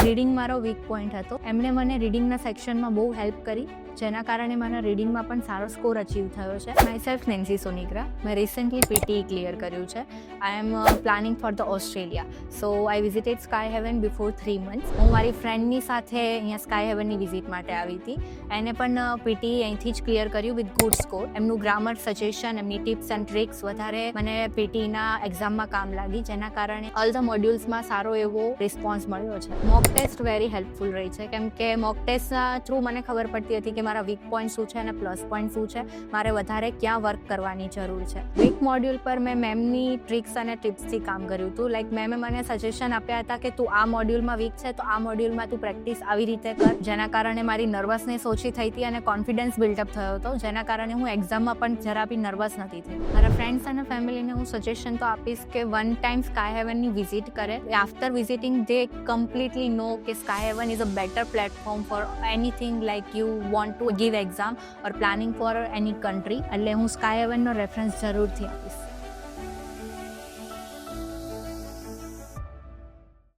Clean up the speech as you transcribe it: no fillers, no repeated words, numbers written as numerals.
Reading મારો weak point હતો. એમણે મને રીડિંગના સેક્શનમાં બહુ હેલ્પ કરી, જેના કારણે મને રીડિંગમાં પણ સારો સ્કોર અચીવ થયો છે. Myself Nancy Sonigra. મેં રિસેન્ટલી પીટી ક્લિયર કર્યું છે. I am planning for the Australia. So I visited sky heaven before 3 months. હું મારી ફ્રેન્ડની સાથે અહીંયા સ્કાય હેવનની વિઝિટ માટે આવી હતી. એને પણ પીટી અહીંથી જ ક્લિયર કર્યું વિથ ગુડ સ્કોર. એમનું ગ્રામર સજેશન, એમની ટિપ્સ એન્ડ ટ્રિક્સ વધારે મને પીટીના એક્ઝામમાં કામ લાગી, જેના કારણે ઓલ ધ મોડ્યુલ્સમાં સારો એવો રિસ્પોન્સ મળ્યો છે. મોક ટેસ્ટ વેરી હેલ્પફુલ રહી છે, કેમ કે મોક ટેસ્ટના થ્રુ મને ખબર પડતી હતી કે મારા વીક પોઈન્ટ શું છે અને પ્લસ પોઈન્ટ શું છે, મારે વધારે ક્યાં વર્ક કરવાની જરૂર છે. વીક મોડ્યુલ પર મેં મેમની ટ્રિક્સ અને ટિપ્સથી કામ કર્યું હતું. લાઈક મેમે મને સજેશન આપ્યા હતા કે તું આ મોડ્યુલમાં વીક છે તો આ મોડ્યુલમાં તું પ્રેક્ટિસ આવી રીતે કર, જેના કારણે મારી નર્વસનેસ ઓછી થઈ હતી અને કોન્ફિડન્સ બિલ્ડઅપ થયો હતો, જેના કારણે હું એક્ઝામમાં પણ જરા બી નર્વસ નથી થઈ. મારા ફ્રેન્ડ્સ અને ફેમિલીને હું સજેશન તો આપીશ કે વન ટાઈમ સ્કાય હેવનની વિઝિટ કરે. After visiting they completely know કે sky haven is a better platform for anything like you want to give exam or planning for any country. એટલે હું સ્કાય હેવનનો રેફરન્સ જરૂરથી આપીશ.